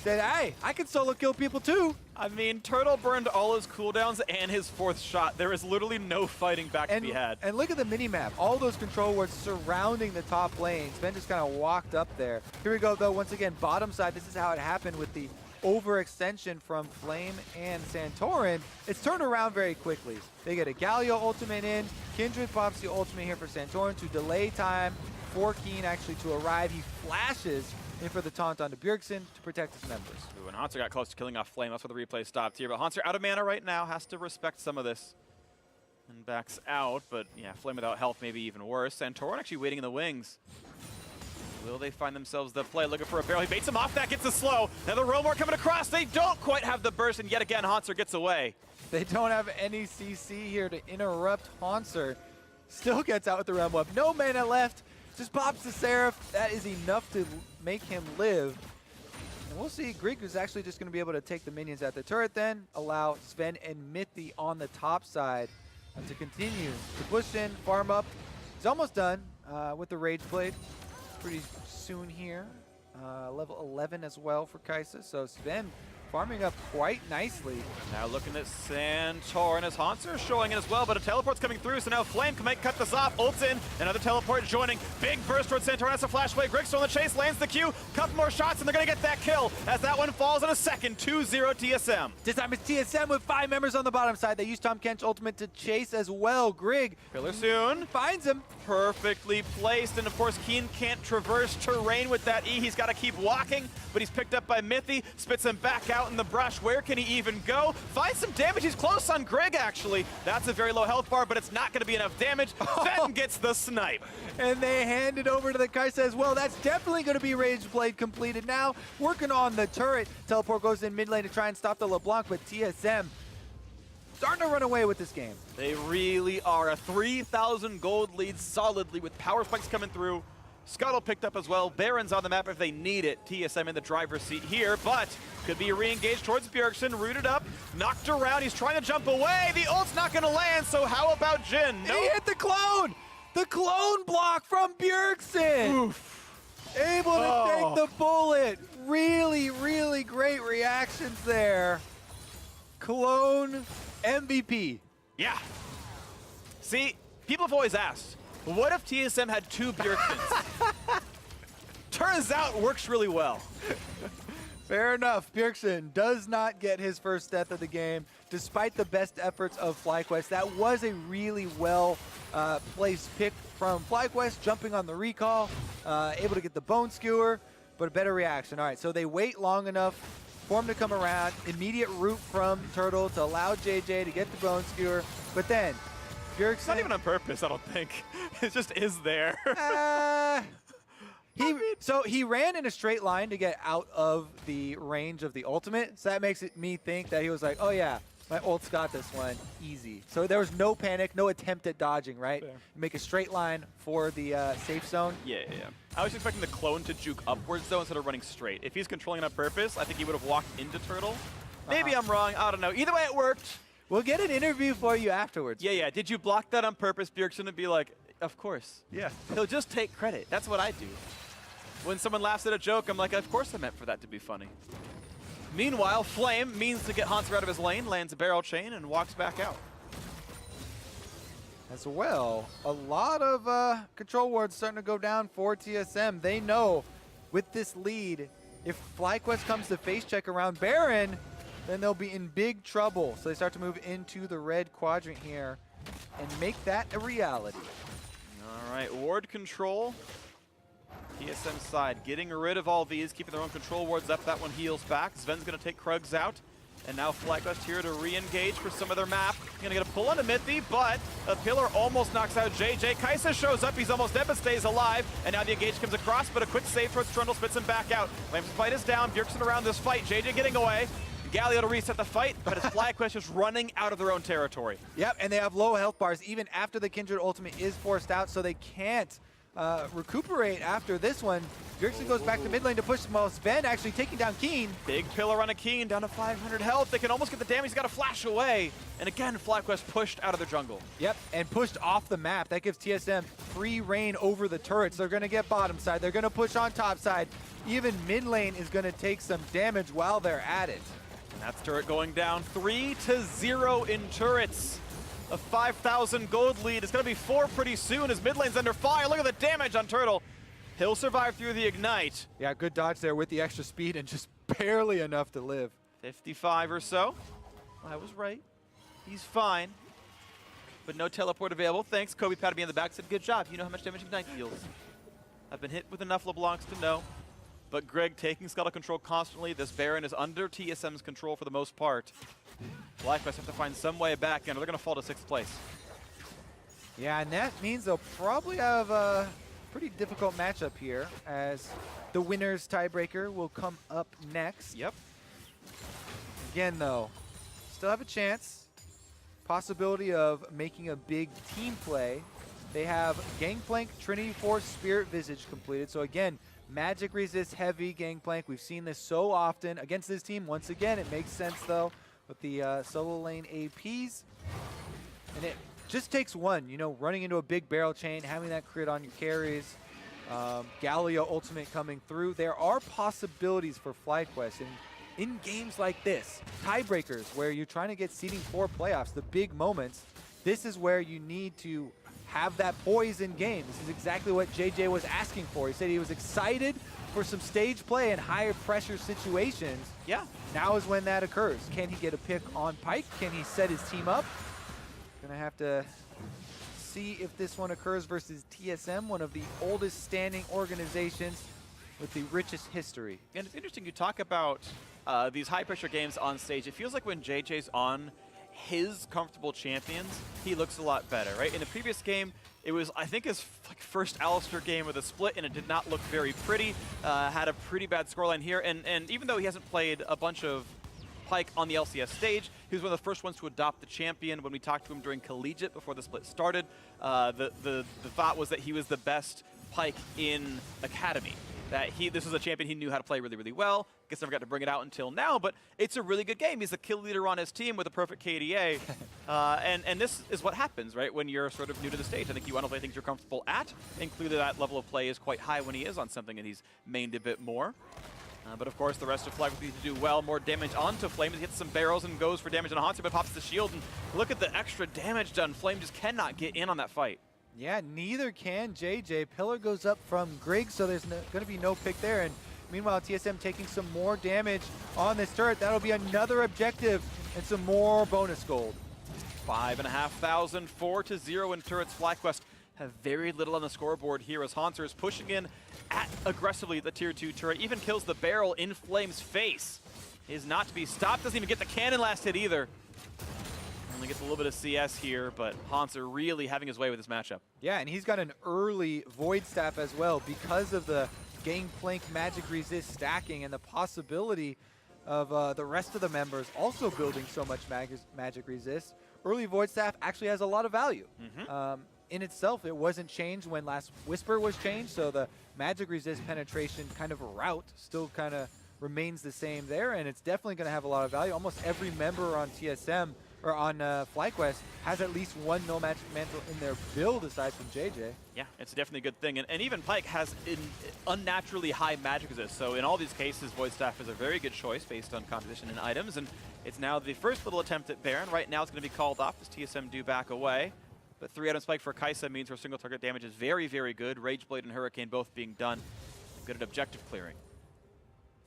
said, hey, I can solo kill people too. I mean, Turtle burned all his cooldowns and his 4th shot. There is literally no fighting back to be had. And look at the mini-map. All those control wards surrounding the top lane. Sven just kind of walked up there. Here we go, though. Once again, bottom side. This is how it happened with the overextension from Flame and Santorin. It's turned around very quickly. They get a Galio ultimate in. Kindred pops the ultimate here for Santorin to delay time for Keen actually to arrive. He flashes in for the taunt onto Bjergsen to protect his members. Ooh, and Hanser got close to killing off Flame. That's where the replay stopped here. But Hanser out of mana right now, has to respect some of this. And backs out, but yeah, Flame without health maybe even worse. Santorin actually waiting in the wings. Will they find themselves the play? Looking for a barrel. He baits him off. That gets the slow. Now the Roamore coming across. They don't quite have the burst, and yet again, Hanser gets away. They don't have any CC here to interrupt Hanser. Still gets out with the Realm Web. No mana left. Just pops the Seraph. That is enough to make him live. And we'll see. Greek is actually just going to be able to take the minions at the turret then, allow Sven and Mithy on the top side to continue to push in, farm up. He's almost done with the Rage Blade. Pretty soon here. Level 11 as well for Kaisa. So Sven farming up quite nicely. Now looking at Santorin as Hanser is showing in as well, but a teleport's coming through, so now Flame might cut this off. Ult's in, another teleport joining. Big burst towards Santorin, has a flashaway. Grig's still on the chase, lands the Q. Couple more shots, and they're going to get that kill as that one falls in a second. 2-0 TSM. This time it's TSM with 5 members on the bottom side. They use Tahm Kench ultimate to chase as well. Grig Pillar soon. finds him. Perfectly placed, and of course Keen can't traverse terrain with that E. He's got to keep walking, but he's picked up by Mithy, spits him back out in the brush. Where can he even go? Finds some damage. He's close on Greg, actually. That's a very low health bar, but it's not going to be enough damage. Fenton gets the snipe. And they hand it over to the Kaisa as well. That's definitely going to be Rage Blade completed now. Working on the turret. Teleport goes in mid lane to try and stop the LeBlanc, but TSM starting to run away with this game. They really are. A 3,000 gold lead solidly with power spikes coming through. Scuttle picked up as well. Baron's on the map if they need it. TSM in the driver's seat here, but could be re-engaged towards Bjergsen. Rooted up, knocked around. He's trying to jump away. The ult's not going to land, so how about Jin? Nope. He hit the clone! The clone block from Bjergsen! Oof. Able to take the bullet. Really, really great reactions there. Clone MVP. Yeah. See, people have always asked, what if TSM had 2 Bjergsens? Turns out it works really well. Fair enough. Bjergsen does not get his first death of the game, despite the best efforts of FlyQuest. That was a really well placed pick from FlyQuest, jumping on the recall, able to get the Bone Skewer, but a better reaction. All right, so they wait long enough for him to come around. Immediate root from Turtle to allow JJ to get the Bone Skewer, but then Bjergsen... It's not even on purpose, I don't think. It just is there. So he ran in a straight line to get out of the range of the ultimate, so that makes me think that he was like, oh yeah, my ult's got this one, easy. So there was no panic, no attempt at dodging, right? Fair. Make a straight line for the safe zone. Yeah. I was expecting the clone to juke upwards, though, instead of running straight. If he's controlling it on purpose, I think he would have walked into Turtle. Maybe I'm wrong, I don't know. Either way, it worked. We'll get an interview for you afterwards. Yeah. Did you block that on purpose? Bjergsen would be like, of course. Yeah. He'll just take credit. That's what I do. When someone laughs at a joke, I'm like, of course I meant for that to be funny. Meanwhile, Flame means to get Hanser out of his lane, lands a barrel chain, and walks back out. As well, a lot of control wards starting to go down for TSM. They know with this lead, if FlyQuest comes to face check around Baron, then they'll be in big trouble. So they start to move into the red quadrant here and make that a reality. All right, ward control. TSM side getting rid of all these, keeping their own control wards up. That one heals back. Sven's going to take Krugs out. And now FlyQuest here to re-engage for some of their map. Gonna get a pull on Mithy, but a pillar almost knocks out JJ. Kaisa shows up, he's almost dead but stays alive. And now the engage comes across, but a quick save towards Trundle spits him back out. Flames' fight is down, Bjergsen around this fight, JJ getting away. Galio to reset the fight, but it's FlyQuest just running out of their own territory. Yep, and they have low health bars even after the Kindred ultimate is forced out, so they can't recuperate after this one. Bjergsen goes back to mid lane to push Mo. Sven actually taking down Keen. Big pillar on a Keen, down to 500 health. They can almost get the damage, he's got to flash away. And again, FlyQuest pushed out of their jungle. Yep, and pushed off the map. That gives TSM free reign over the turrets. They're going to get bottom side. They're going to push on top side. Even mid lane is going to take some damage while they're at it. And that's turret going down 3-0 in turrets. A 5,000 gold lead. It's going to be 4 pretty soon as mid lane's under fire. Look at the damage on Turtle. He'll survive through the ignite. Yeah, good dodge there with the extra speed and just barely enough to live. 55 or so. I was right. He's fine. But no teleport available. Thanks. Kobe patted me in the back, said, good job. You know how much damage ignite deals. I've been hit with enough LeBlancs to know. But Greg taking Scuttle control constantly. This Baron is under TSM's control for the most part. FlyQuest have to find some way back in, or they're going to fall to 6th place. Yeah, and that means they'll probably have a pretty difficult matchup here as the winner's tiebreaker will come up next. Yep. Again, though, still have a chance. Possibility of making a big team play. They have Gangplank, Trinity Force, Spirit Visage completed. So again, magic resist heavy Gangplank. We've seen this so often against this team. Once again, it makes sense though with the solo lane APs. And it just takes one, you know, running into a big barrel chain, having that crit on your carries. Galio ultimate coming through. There are possibilities for FlyQuest in games like this, tiebreakers, where you're trying to get seeding for playoffs, the big moments. This is where you need to have that poise in game. This is exactly what JJ was asking for. He said he was excited for some stage play in higher pressure situations. Yeah. Now is when that occurs. Can he get a pick on Pyke? Can he set his team up? Gonna have to see if this one occurs versus TSM, one of the oldest standing organizations with the richest history. And it's interesting you talk about these high pressure games on stage. It feels like when JJ's on his comfortable champions, he looks a lot better, right? In the previous game, it was, I think, his first Alistar game with a split, and it did not look very pretty. Had a pretty bad scoreline here, and even though he hasn't played a bunch of Pyke on the LCS stage, he was one of the first ones to adopt the champion. When we talked to him during Collegiate before the split started, the thought was that he was the best Pyke in Academy. That this was a champion he knew how to play really, really well. Guess never got to bring it out until now, but it's a really good game. He's the kill leader on his team with a perfect KDA. And this is what happens, right, when you're sort of new to the stage. I think you want to play things you're comfortable at, and clearly that level of play is quite high when he is on something and he's mained a bit more. But of course, the rest of FlyQuest needs to do well. More damage onto Flame. He hits some barrels and goes for damage on Hanser, but pops the shield. And look at the extra damage done. Flame just cannot get in on that fight. Yeah, neither can JJ. Pillar goes up from Griggs, so there's going to be no pick there. And meanwhile, TSM taking some more damage on this turret. That'll be another objective and some more bonus gold. 5,500, 4-0 in turrets. FlyQuest have very little on the scoreboard here as Hanser is pushing in aggressively at the tier 2 turret. Even kills the barrel in Flame's face. Is not to be stopped. Doesn't even get the cannon last hit either. Only gets a little bit of CS here, but Hanser really having his way with this matchup. Yeah, and he's got an early Void Staff as well because of the Gangplank magic resist stacking and the possibility of the rest of the members also building so much magic resist. Early Void Staff actually has a lot of value. In itself, it wasn't changed when last Whisper was changed, so the magic resist penetration kind of route still kind of remains the same there, and it's definitely going to have a lot of value. Almost every member on TSM or on FlyQuest has at least one no magic mantle in their build aside from JJ. Yeah, it's definitely a good thing. And even Pyke has an unnaturally high magic resist. So in all these cases, Void Staff is a very good choice based on composition and items. And it's now the first little attempt at Baron. Right now it's going to be called off as TSM do back away. But 3-item spike for Kaisa means her single target damage is very, very good. Rageblade and Hurricane both being done. Good at objective clearing.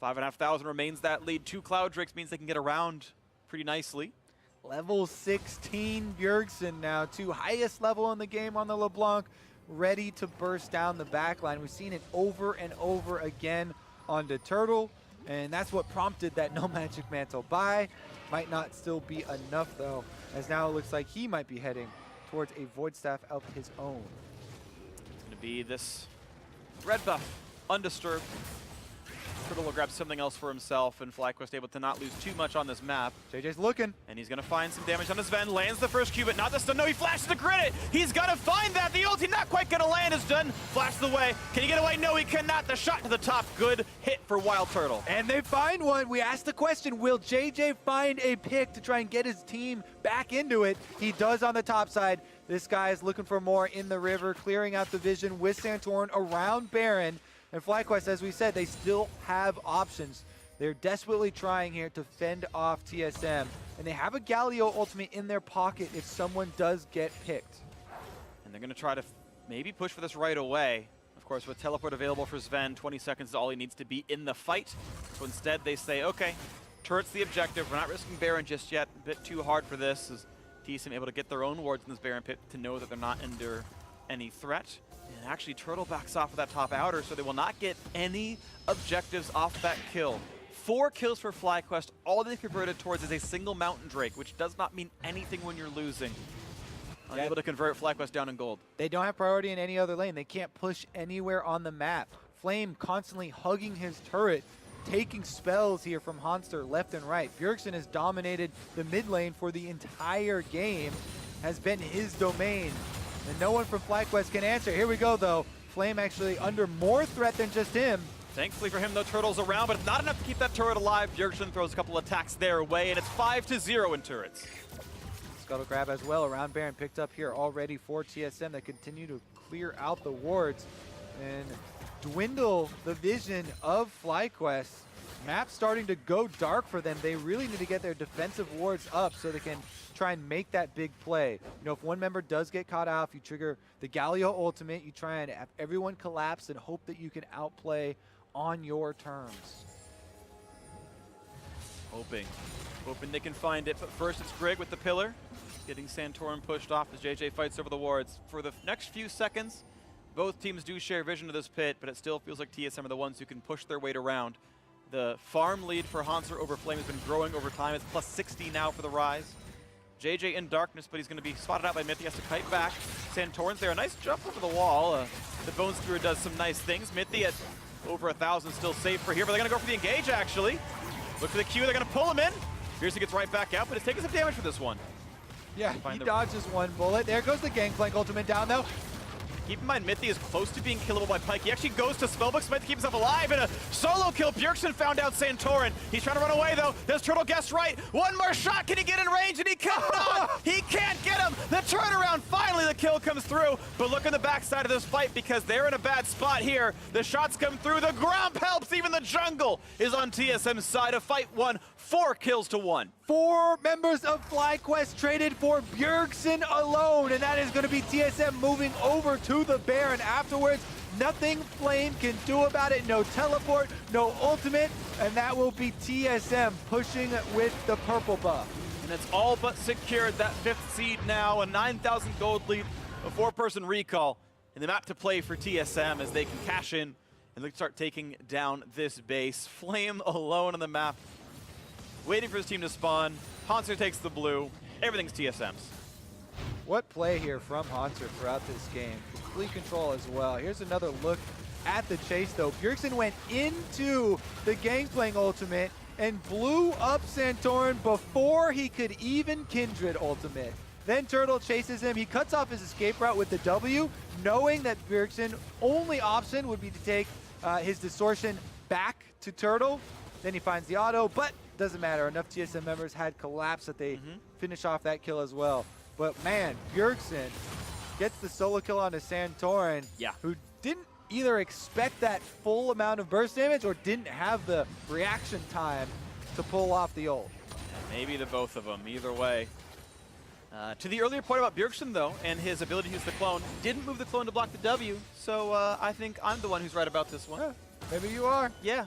5,500 remains that lead. 2 Cloud Drakes means they can get around pretty nicely. Level 16 Bjergsen now, 2 highest level in the game on the LeBlanc, ready to burst down the backline. We've seen it over and over again on the Turtle. And that's what prompted that no Magic Mantle buy. Might not still be enough though, as now it looks like he might be heading towards a Void Staff of his own. It's going to be this red buff, undisturbed. Turtle will grab something else for himself, and FlyQuest able to not lose too much on this map. JJ's looking. And he's going to find some damage on his Ven. Lands the first Q, but not the stun. No, he flashes the credit. He's going to find that. The ulti not quite going to land. Is done. Flash the way. Can he get away? No, he cannot. The shot to the top. Good hit for Wild Turtle. And they find one. We asked the question, will JJ find a pick to try and get his team back into it? He does on the top side. This guy is looking for more in the river, clearing out the vision with Santorin around Baron. And FlyQuest, as we said, they still have options. They're desperately trying here to fend off TSM. And they have a Galio ultimate in their pocket if someone does get picked. And they're going to try to maybe push for this right away. Of course, with teleport available for Sven, 20 seconds is all he needs to be in the fight. So instead, they say, okay, turret's the objective. We're not risking Baron just yet. A bit too hard for this. Is TSM able to get their own wards in this Baron pit to know that they're not under any threat. And actually, Turtle backs off of that top outer, so they will not get any objectives off that kill. 4 kills for FlyQuest. All they converted towards is a single Mountain Drake, which does not mean anything when you're losing. Unable to convert FlyQuest down in gold. They don't have priority in any other lane. They can't push anywhere on the map. Flame constantly hugging his turret, taking spells here from Hanster left and right. Bjergsen has dominated the mid lane for the entire game, has been his domain. And no one from FlyQuest can answer. Here we go, though. Flame actually under more threat than just him. Thankfully for him, though, Turtle's around, but it's not enough to keep that turret alive. Bjergsen throws a couple attacks their way, and it's 5-0 in turrets. Scuttle grab as well around Baron picked up here already for TSM that continue to clear out the wards and dwindle the vision of FlyQuest. Map's starting to go dark for them. They really need to get their defensive wards up so they can try and make that big play. You know, if one member does get caught out, if you trigger the Galio ultimate, you try and have everyone collapse and hope that you can outplay on your terms. Hoping they can find it, but first it's Greg with the pillar, getting Santorin pushed off as JJ fights over the wards. For the next few seconds, both teams do share vision of this pit, but it still feels like TSM are the ones who can push their weight around. The farm lead for Hanser over Flame has been growing over time. It's plus 60 now for the Rise. JJ in darkness, but he's going to be spotted out by Myth. He has to kite back. Santorin's there. A nice jump over the wall. The Bone Skewer does some nice things. Mithy at over 1,000 still safe for here, but they're going to go for the engage, actually. Look for the Q. They're going to pull him in. Fiercely gets right back out, but it's taking some damage for this one. Yeah, he dodges one bullet. There goes the Gangplank ultimate down, though. Keep in mind, Mithy is close to being killable by Pyke. He actually goes to Spellbook Smite to keep himself alive, and a solo kill. Bjergsen found out Santorin. He's trying to run away, though. Does Turtle guess right? One more shot. Can he get in range? And he cannot. He can't get him. The turnaround. Finally, the kill comes through. But look at the backside of this fight because they're in a bad spot here. The shots come through. The Gromp helps. Even the jungle is on TSM's side. A fight won 4 kills to 1. 4 members of FlyQuest traded for Bjergsen alone, and that is going to be TSM moving over to the Baron afterwards. Nothing Flame can do about it. No teleport, no ultimate, and that will be TSM pushing with the purple buff. And it's all but secured, that 5th seed now, a 9,000 gold lead, a 4-person recall, and the map to play for TSM as they can cash in and look to start taking down this base. Flame alone on the map, waiting for his team to spawn. Hanser takes the blue. Everything's TSM's. What play here from Hanser throughout this game. Complete control as well. Here's another look at the chase, though. Bjergsen went into the Gangplank ultimate and blew up Santorin before he could even Kindred ultimate. Then Turtle chases him. He cuts off his escape route with the W, knowing that Bjergsen's only option would be to take his distortion back to Turtle. Then he finds the auto, but doesn't matter. Enough TSM members had collapsed that they finish off that kill as well. But man, Bjergsen gets the solo kill onto Santorin, who didn't either expect that full amount of burst damage or didn't have the reaction time to pull off the ult. Maybe the both of them, either way. To the earlier point about Bjergsen, though, and his ability to use the clone, didn't move the clone to block the W, so I think I'm the one who's right about this one. Yeah, maybe you are. Yeah.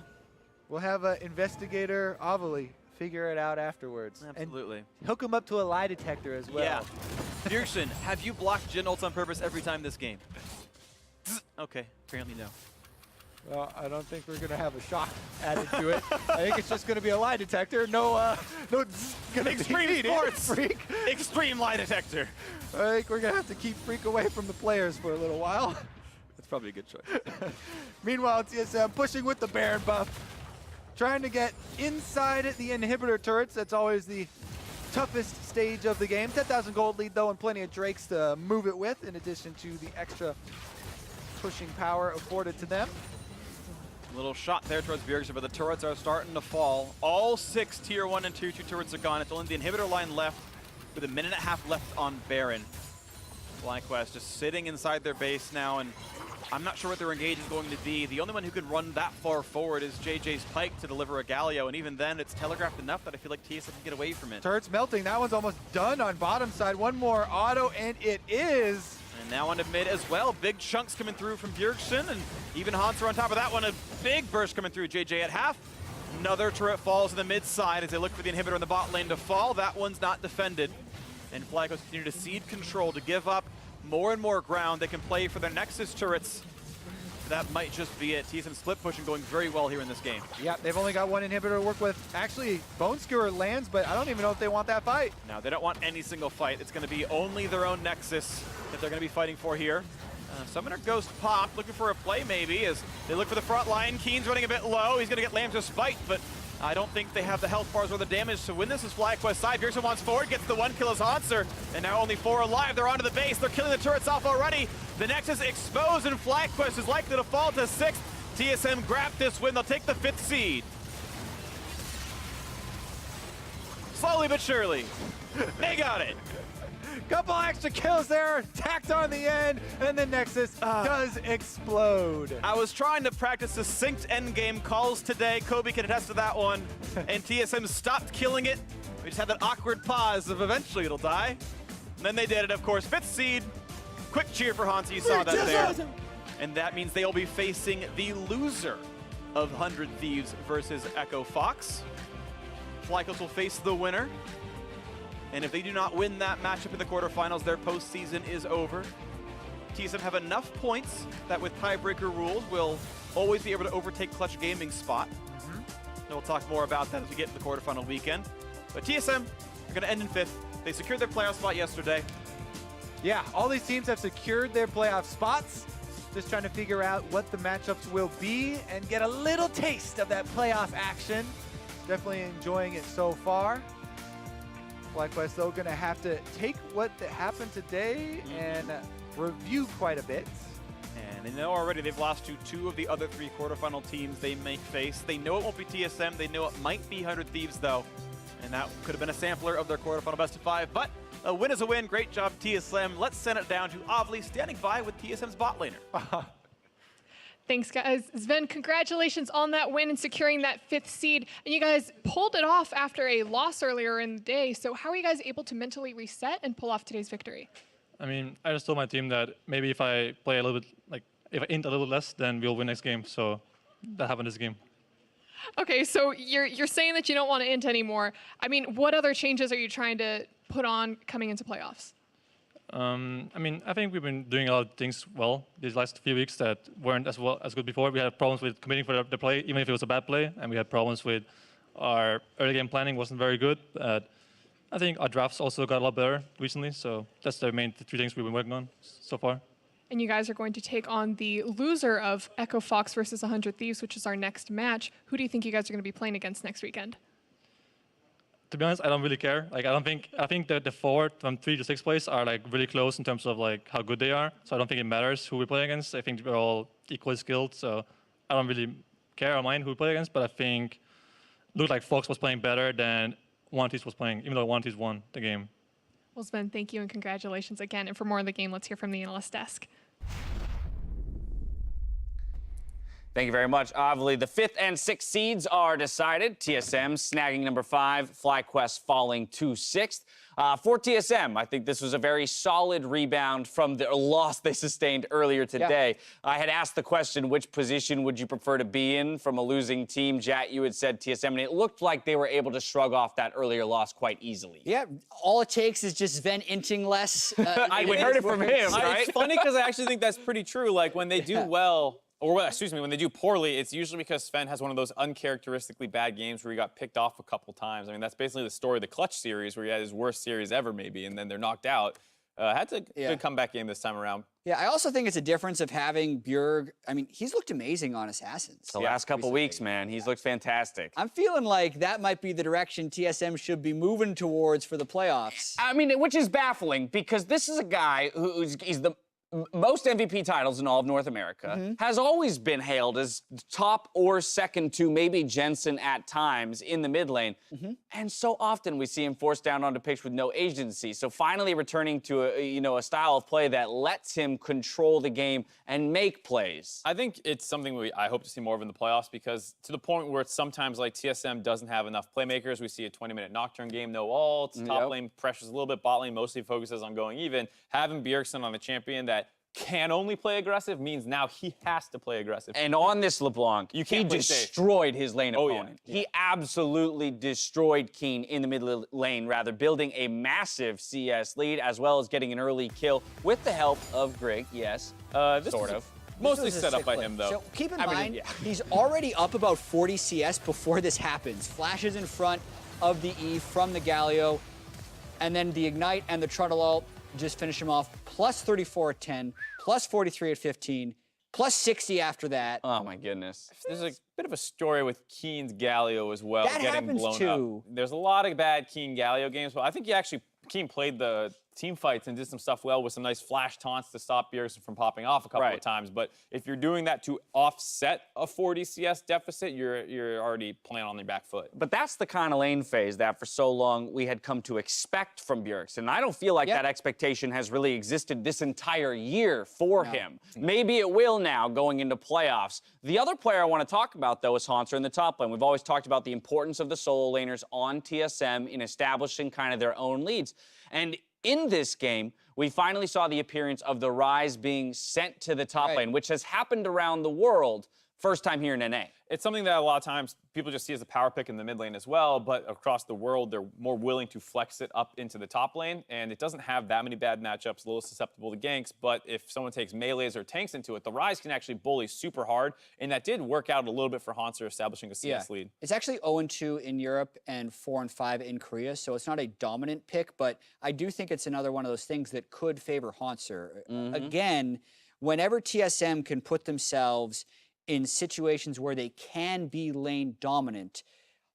We'll have Investigator Avali figure it out afterwards. Absolutely. And hook him up to a lie detector as well. Yeah. Bjergsen, have you blocked Jhin ults on purpose every time this game? Okay, apparently no. Well, I don't think we're going to have a shock added to it. I think it's just going to be a lie detector. No gonna Extreme sports. Freak. Extreme lie detector. I think we're going to have to keep Freak away from the players for a little while. That's probably a good choice. Meanwhile, TSM pushing with the Baron buff. Trying to get inside the inhibitor turrets. That's always the toughest stage of the game. 10,000 gold lead, though, and plenty of Drakes to move it with, in addition to the extra pushing power afforded to them. Little shot there towards Bjergsen, but the turrets are starting to fall. All 6 tier 1 and tier 2 turrets are gone. It's only the inhibitor line left with a minute and a half left on Baron. FlyQuest just sitting inside their base now, and I'm not sure what their engage is going to be. The only one who can run that far forward is JJ's Pike to deliver a Galio, and even then it's telegraphed enough that I feel like TSM can get away from it. Turrets melting. That one's almost done on bottom side. One more auto, and it is. And now onto mid as well. Big chunks coming through from Bjergsen, and even Hanser on top of that one. A big burst coming through JJ at half. Another turret falls to the mid side as they look for the inhibitor in the bot lane to fall. That one's not defended. And FlyQuest continue to cede control to give up more and more ground. They can play for their Nexus turrets. That might just be it. TSM split pushing going very well here in this game. Yeah, they've only got one inhibitor to work with. Actually, Bone Skewer lands, but I don't even know if they want that fight. Now, they don't want any single fight. It's going to be only their own Nexus that they're going to be fighting for here. Summoner Ghost popped, looking for a play maybe, as they look for the front line. Keen's running a bit low. He's going to get Lamb's Spite, but I don't think they have the health bars or the damage to win this as FlyQuest side. Bjergsen wants forward, gets the 1 kill as Hanser, and now only 4 alive. They're onto the base. They're killing the turrets off already. The Nexus exposed, and FlyQuest is likely to fall to 6th. TSM grabbed this win. They'll take the 5th seed. Slowly but surely, they got it. Couple extra kills there, tacked on the end, and the Nexus does explode. I was trying to practice succinct endgame calls today. Kobe can attest to that one. And TSM stopped killing it. We just had that awkward pause of eventually it'll die. And then they did it, of course. 5th seed. Quick cheer for Hansi. You saw that there. And that means they'll be facing the loser of 100 Thieves versus Echo Fox. FlyQuest will face the winner. And if they do not win that matchup in the quarterfinals, their postseason is over. TSM have enough points that with tiebreaker rules will always be able to overtake Clutch Gaming's spot. And we'll talk more about that as we get to the quarterfinal weekend. But TSM are going to end in 5th. They secured their playoff spot yesterday. Yeah, all these teams have secured their playoff spots. Just trying to figure out what the matchups will be and get a little taste of that playoff action. Definitely enjoying it so far. FlyQuest, though, going to have to take what happened today and review quite a bit. And they know already they've lost to 2 of the other 3 quarterfinal teams they may face. They know it won't be TSM. They know it might be 100 Thieves, though. And that could have been a sampler of their quarterfinal best of 5. But a win is a win. Great job, TSM. Let's send it down to Avli standing by with TSM's bot laner. Thanks, guys. Sven, congratulations on that win and securing that 5th seed. And you guys pulled it off after a loss earlier in the day. So how are you guys able to mentally reset and pull off today's victory? I mean, I just told my team that maybe if I play a little bit, like if I int a little less, then we'll win next game. So that happened this game. Okay, so you're saying that you don't want to int anymore. I mean, what other changes are you trying to put on coming into playoffs? I mean, I think we've been doing a lot of things well these last few weeks that weren't as good before. We had problems with committing for the play, even if it was a bad play, and we had problems with our early game planning wasn't very good. I think our drafts also got a lot better recently, so that's the main 3 things we've been working on so far. And you guys are going to take on the loser of Echo Fox versus 100 Thieves, which is our next match. Who do you think you guys are going to be playing against next weekend? To be honest, I don't really care. Like, I think that the 4 from 3 to 6 place are like really close in terms of like how good they are. So I don't think it matters who we play against. I think we're all equally skilled. So I don't really care or mind who we play against. But I think it looked like Fox was playing better than One Piece was playing, even though One Piece won the game. Well, Sven, thank you and congratulations again. And for more on the game, let's hear from the analyst desk. Thank you very much, Avli. The 5th and 6th seeds are decided. TSM snagging number 5, FlyQuest falling to 6th. For TSM, I think this was a very solid rebound from the loss they sustained earlier today. Yeah. I had asked the question, which position would you prefer to be in from a losing team? Jat, you had said TSM, and it looked like they were able to shrug off that earlier loss quite easily. Yeah, all it takes is just Sven inting less. We heard it from him, right? It's funny because I actually think that's pretty true. Like, when they do well or excuse me, when they do poorly, it's usually because Sven has one of those uncharacteristically bad games where he got picked off a couple times. I mean, that's basically the story of the Clutch series, where he had his worst series ever, maybe, and then they're knocked out. Had a good comeback game this time around. Yeah, I also think it's a difference of having Bjerg. I mean, he's looked amazing on Assassins. The last couple weeks, man, he's looked fantastic. I'm feeling like that might be the direction TSM should be moving towards for the playoffs. I mean, which is baffling because this is a guy he's the most MVP titles in all of North America, has always been hailed as top or second to maybe Jensen at times in the mid lane. And so often we see him forced down onto pitch with no agency. So finally returning to a style of play that lets him control the game and make plays. I think it's something I hope to see more of in the playoffs, because to the point where it's sometimes like TSM doesn't have enough playmakers. We see a 20-minute Nocturne game, no ults, top lane pressures a little bit, bot lane mostly focuses on going even. Having Bjergsen on the champion that can only play aggressive means now he has to play aggressive. And on this LeBlanc, he destroyed his lane opponent. Yeah. He absolutely destroyed Keen in the mid lane, building a massive CS lead, as well as getting an early kill with the help of Grig, yes, sort of. Mostly set up by him, though. So keep in mind, he's already up about 40 CS before this happens. Flashes in front of the E from the Galio, and then the Ignite and the Trundle ult just finish him off. Plus 34 at 10, plus 43 at 15, plus 60 after that. Oh my goodness. There's a bit of a story with Keen's Galio as well, That getting happens blown too. up. There's a lot of bad Keen Galio games, but I think Keen played the team fights and did some stuff well with some nice flash taunts to stop Bjergsen from popping off a couple of times. But if you're doing that to offset a 40 CS deficit, you're already playing on your back foot. But that's the kind of lane phase that for so long we had come to expect from Bjergsen. And I don't feel like that expectation has really existed this entire year for him. Maybe it will now going into playoffs. The other player I want to talk about, though, is Haunter in the top lane. We've always talked about the importance of the solo laners on TSM in establishing kind of their own leads. And in this game, we finally saw the appearance of the Rise being sent to the top lane, which has happened around the world. First time here in NA. It's something that a lot of times people just see as a power pick in the mid lane as well, but across the world, they're more willing to flex it up into the top lane, and it doesn't have that many bad matchups, a little susceptible to ganks, but if someone takes melees or tanks into it, the Rise can actually bully super hard, and that did work out a little bit for Haunter establishing a CS lead. It's actually 0-2 in Europe and 4-5 in Korea, so it's not a dominant pick, but I do think it's another one of those things that could favor Haunter. Again, whenever TSM can put themselves in situations where they can be lane dominant,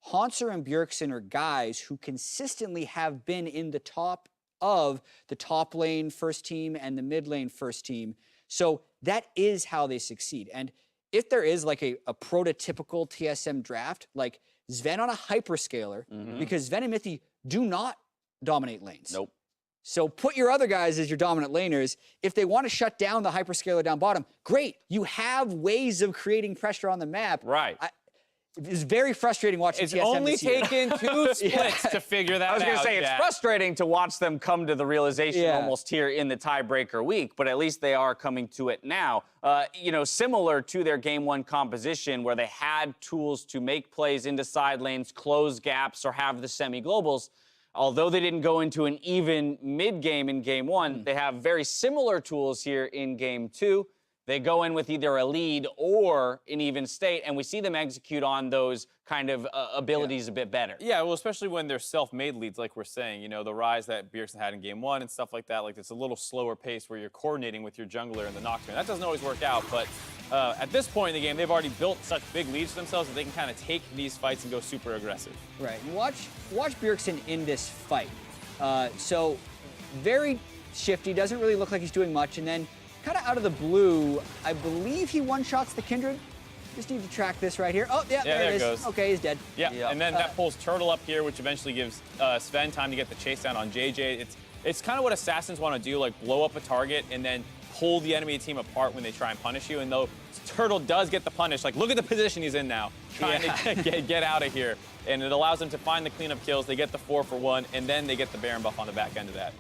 Haunter and Bjergsen are guys who consistently have been in the top of the top lane first team and the mid lane first team. So that is how they succeed. And if there is like a prototypical TSM draft, like Sven on a hyperscaler, because Sven and Mithy do not dominate lanes. Nope. So put your other guys as your dominant laners. If they want to shut down the hyperscaler down bottom, great. You have ways of creating pressure on the map. Right. It's very frustrating watching It's TSM only this year. taken 2 splits to figure that out. I was going to say, it's frustrating to watch them come to the realization almost here in the tiebreaker week, but at least they are coming to it now. Similar to their game 1 composition where they had tools to make plays into side lanes, close gaps, or have the semi-globals. Although they didn't go into an even mid-game in Game 1, they have very similar tools here in Game 2. They go in with either a lead or an even state, and we see them execute on those kind of abilities a bit better. Yeah, well, especially when they're self-made leads, like we're saying. The Rise that Bjergsen had in Game 1 and stuff like that. Like, it's a little slower pace where you're coordinating with your jungler and the Nocturne. That doesn't always work out, but at this point in the game, they've already built such big leads for themselves that they can kind of take these fights and go super aggressive. Right. Watch Bjergsen in this fight. So very shifty, doesn't really look like he's doing much, and then kind of out of the blue, I believe he one-shots the Kindred. Just need to track this right here. Oh, there it is. Goes. Okay, he's dead. Yeah, and then that pulls Turtle up here, which eventually gives Sven time to get the chase down on JJ. It's kind of what Assassins want to do, like blow up a target and then pull the enemy team apart when they try and punish you. And though Turtle does get the punish, like look at the position he's in now, trying to get out of here. And it allows them to find the cleanup kills. They get the 4-for-1, and then they get the Baron buff on the back end of that.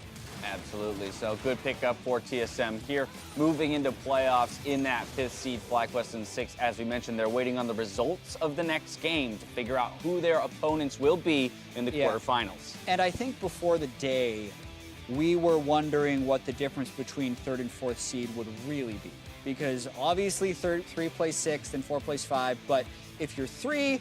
Absolutely. So good pickup for TSM here. Moving into playoffs in that 5th seed, FlyQuest in 6. As we mentioned, they're waiting on the results of the next game to figure out who their opponents will be in the quarterfinals. And I think before the day, we were wondering what the difference between 3rd and 4th seed would really be. because obviously 3 plays 6th and 4 plays 5, but if you're 3,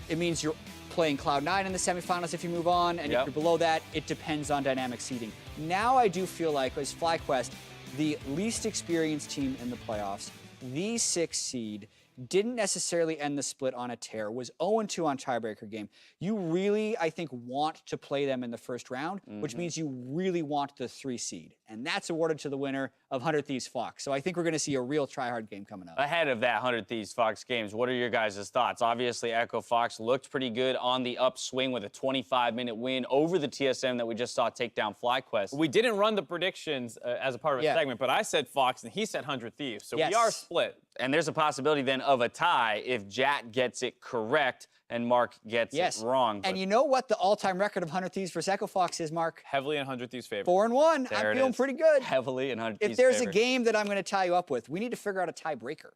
it means you're playing Cloud9 in the semifinals if you move on, and if you're below that, it depends on dynamic seeding. Now I do feel like, as FlyQuest, the least experienced team in the playoffs, the 6th seed, didn't necessarily end the split on a tear, was 0-2 on tiebreaker game. You really, I think, want to play them in the first round, which means you really want the 3 seed. And that's awarded to the winner of 100 Thieves Fox. So I think we're going to see a real try-hard game coming up. Ahead of that 100 Thieves Fox games, what are your guys' thoughts? Obviously, Echo Fox looked pretty good on the upswing with a 25-minute win over the TSM that we just saw take down FlyQuest. We didn't run the predictions as a part of a segment, but I said Fox and he said 100 Thieves. So we are split. And there's a possibility then of a tie if Jat gets it correct and Mark gets it wrong. And you know what the all-time record of 100 Thieves versus Echo Fox is, Mark? Heavily in 100 Thieves' favor. 4-1. I'm feeling pretty good. Heavily in 100 Thieves' If there's favor. a game that I'm going to tie you up with, we need to figure out a tiebreaker.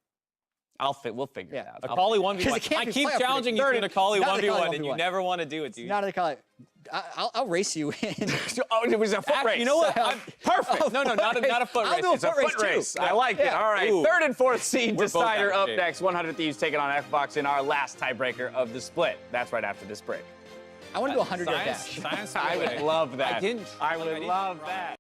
We'll figure it out. A Akali 1v1. I keep challenging you to an Akali 1v1, and you never want to do it, dude. Not an Akali. I'll race you in. Oh, it was a foot race. You know what? Perfect. No, not a foot race. I'll do a It's a foot race. I like it. All right. Ooh. 3rd and 4th seed We're both decider out of up shape. next. 100 Thieves taking on Xbox in our last tiebreaker of the split. That's right after this break. I want to do a 100-yard dash. Science I would love that. I didn't. I would love that.